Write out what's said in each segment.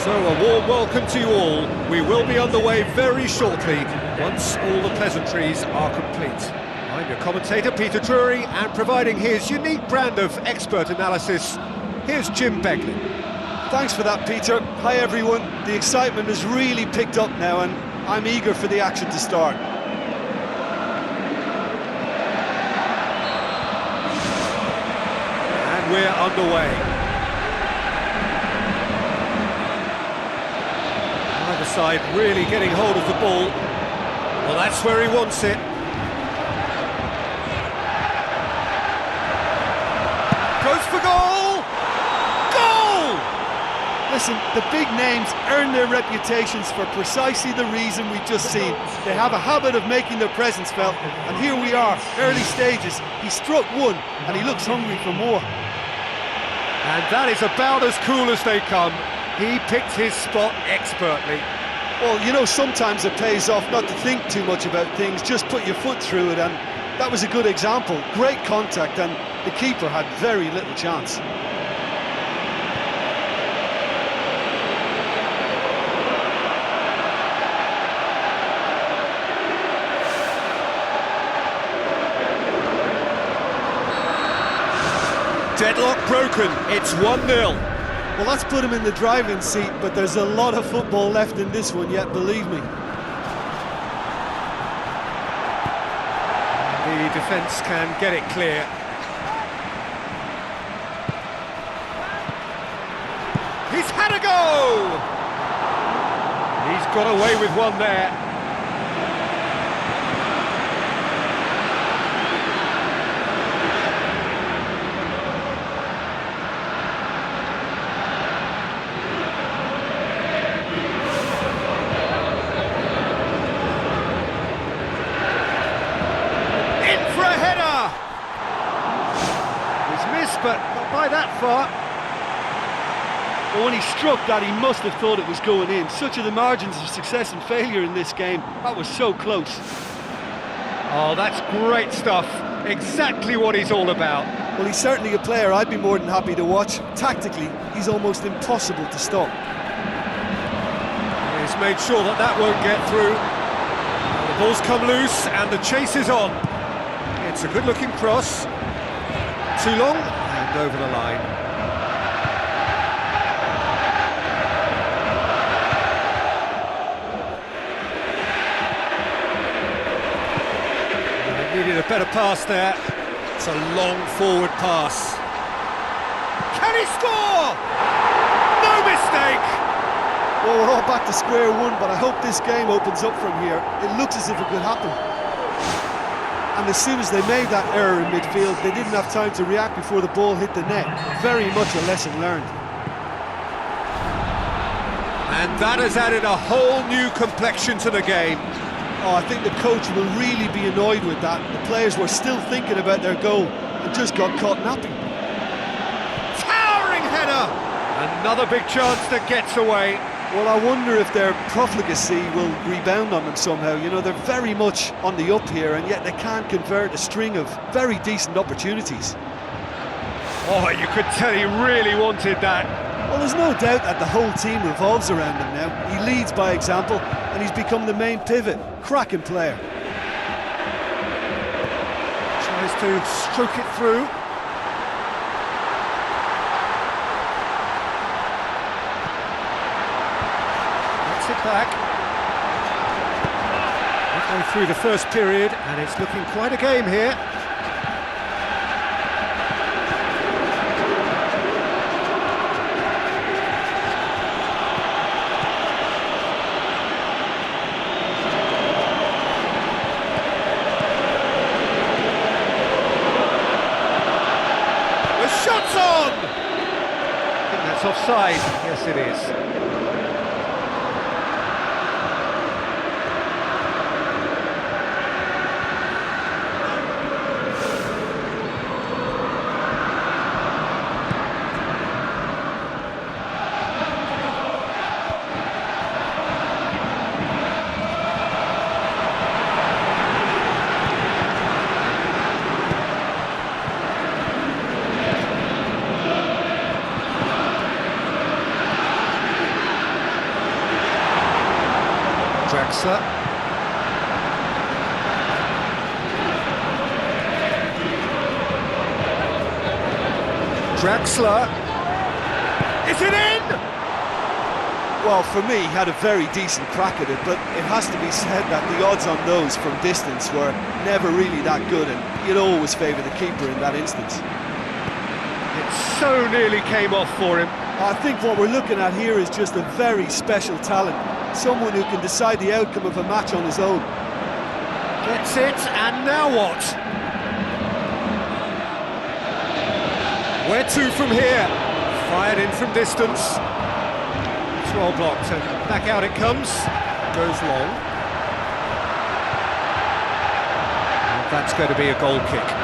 So a warm welcome to you all. We will be underway very shortly, once all the pleasantries are complete. I'm your commentator, Peter Drury, and providing his unique brand of expert analysis, here's Jim Beglin. Thanks for that, Peter. Hi everyone. The excitement has really picked up now and I'm eager for the action to start. And we're underway. Either side really getting hold of the ball. Well, that's where he wants it. Goes for goal! Goal! Listen, the big names earn their reputations for precisely the reason we've just seen. They have a habit of making their presence felt, and here we are, early stages. He struck one, and he looks hungry for more. And that is about as cool as they come. He picked his spot expertly. Well, you know, sometimes it pays off not to think too much about things, just put your foot through it, and that was a good example. Great contact, and the keeper had very little chance. Deadlock broken, it's 1-0. Well, that's put him in the driving seat, but there's a lot of football left in this one yet, believe me. The defence can get it clear. He's had a go! He's got away with one there. But not by that far. But when he struck that, he must have thought it was going in. Such are the margins of success and failure in this game. That was so close. Oh, that's great stuff. Exactly what he's all about. Well, he's certainly a player I'd be more than happy to watch. Tactically, he's almost impossible to stop. He's made sure that that won't get through. The ball's come loose and the chase is on. It's a good-looking cross. Too long. Over the line. Needed a better pass there. It's a long forward pass. Can he score? No mistake! Well, we're all back to square one, but I hope this game opens up from here. It looks as if it could happen. And as soon as they made that error in midfield, they didn't have time to react before the ball hit the net. Very much a lesson learned. And that has added a whole new complexion to the game. Oh, I think the coach will really be annoyed with that. The players were still thinking about their goal and just got caught napping. Towering header! Another big chance that gets away. Well, I wonder if their profligacy will rebound on them somehow. You know, they're very much on the up here, and yet they can't convert a string of very decent opportunities. Oh, you could tell he really wanted that. Well, there's no doubt that the whole team revolves around him now. He leads by example, and he's become the main pivot. Cracking player. Tries to stroke it through. It back. Halfway through the first period, and it's looking quite a game here. The shot's on! I think that's offside. Yes, it is. Draxler. Draxler. Is it in? Well, for me, he had a very decent crack at it, but it has to be said that the odds on those from distance were never really that good, and you'd always favour the keeper in that instance. It so nearly came off for him. I think what we're looking at here is just a very special talent, someone who can decide the outcome of a match on his own. Gets it, and now what? Where to from here? Fired in from distance. It's well blocked, and back out it comes. Goes long. And that's going to be a goal kick.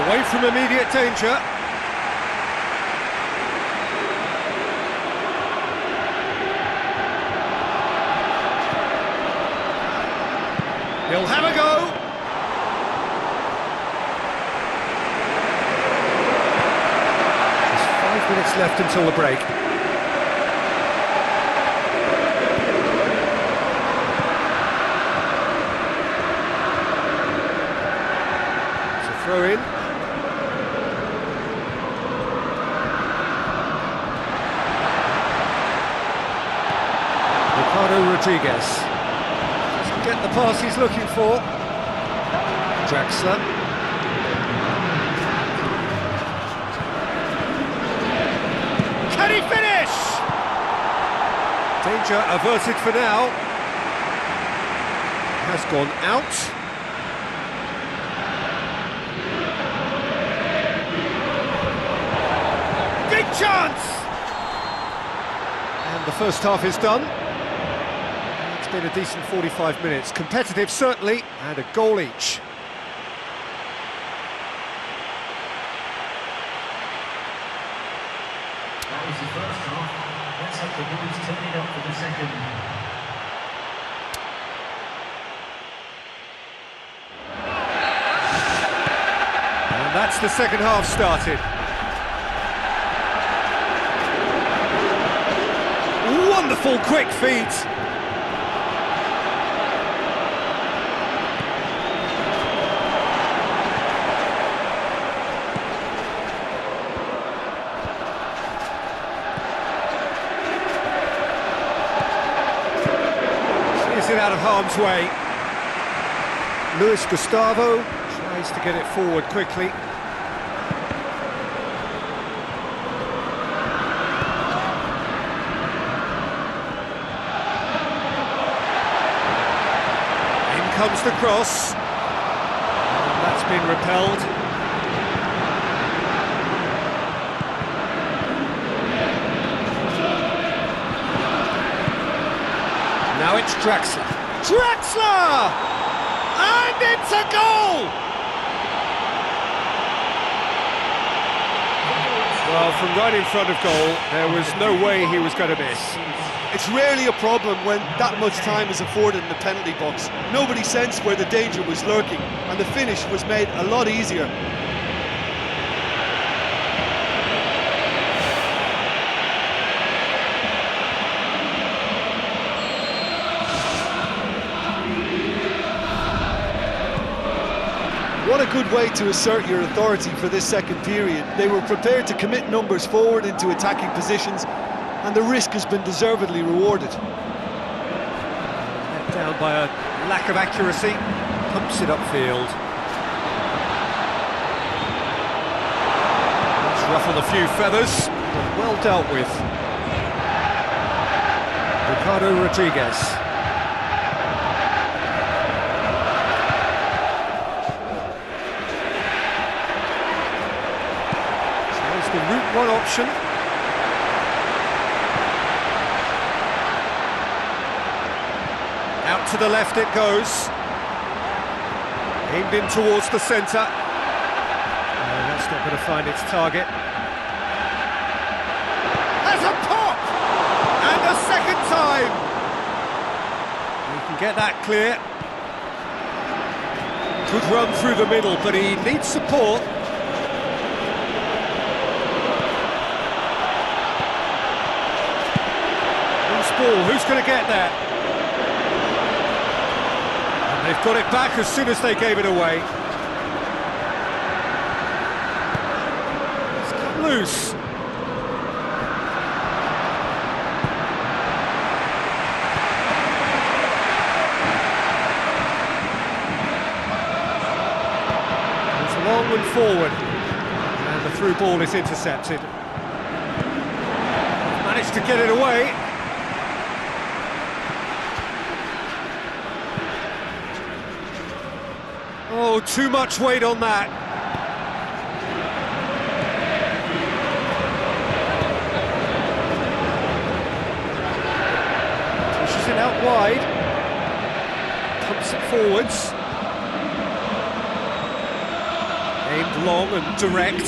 Away from immediate danger. He'll have a go. Just 5 minutes left until the break. It's a throw in. Rodriguez doesn't get the pass he's looking for. Draxler. Can he finish? Danger averted for now. Has gone out. Big chance! And the first half is done. It's been a decent 45 minutes, competitive certainly, and a goal each. That was the first half. Let's hope the boys turn it up for the second. And that's the second half started. Wonderful quick feet. It out of harm's way. Luis Gustavo tries to get it forward quickly. In comes the cross. And that's been repelled. Now it's Draxler. Draxler! And it's a goal! Well, from right in front of goal, there was no way he was going to miss. It's rarely a problem when that much time is afforded in the penalty box. Nobody sensed where the danger was lurking, and the finish was made a lot easier. What a good way to assert your authority for this second period. They were prepared to commit numbers forward into attacking positions, and the risk has been deservedly rewarded. Let down by a lack of accuracy, pumps it upfield. It's ruffled a few feathers, but well dealt with. Ricardo Rodriguez. The route one option. Out to the left it goes. Aimed in towards the centre. That's not going to find its target. Has a pop! time. He can get that clear. Good run through the middle, but he needs support. Loose ball, who's going to get there? And they've got it back as soon as they gave it away. It's come loose. Long and forward, and the through ball is intercepted. Managed to get it away. Oh, too much weight on that. Pushes it out wide. Pumps it forwards. Aimed long and direct.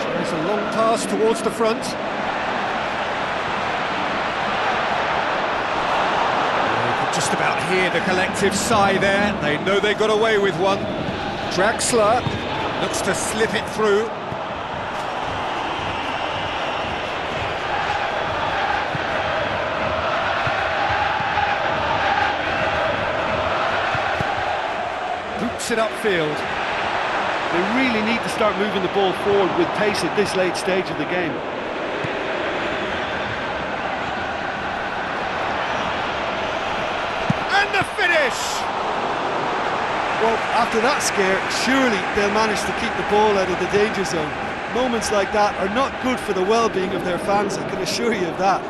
Tries a long pass towards the front. You could just about hear the collective sigh there. They know they got away with one. Draxler looks to slip it through. Boots it upfield. They really need to start moving the ball forward with pace at this late stage of the game. And the finish! Well, after that scare, surely they'll manage to keep the ball out of the danger zone. Moments like that are not good for the well-being of their fans, I can assure you of that.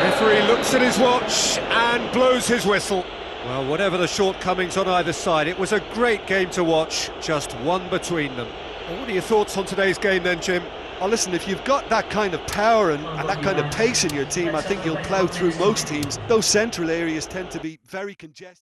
Referee looks at his watch and blows his whistle. Well, whatever the shortcomings on either side, it was a great game to watch, just one between them. Well, what are your thoughts on today's game then, Jim? Oh, listen, if you've got that kind of power and that kind of pace in your team, I think you'll plough through most teams. Those central areas tend to be very congested.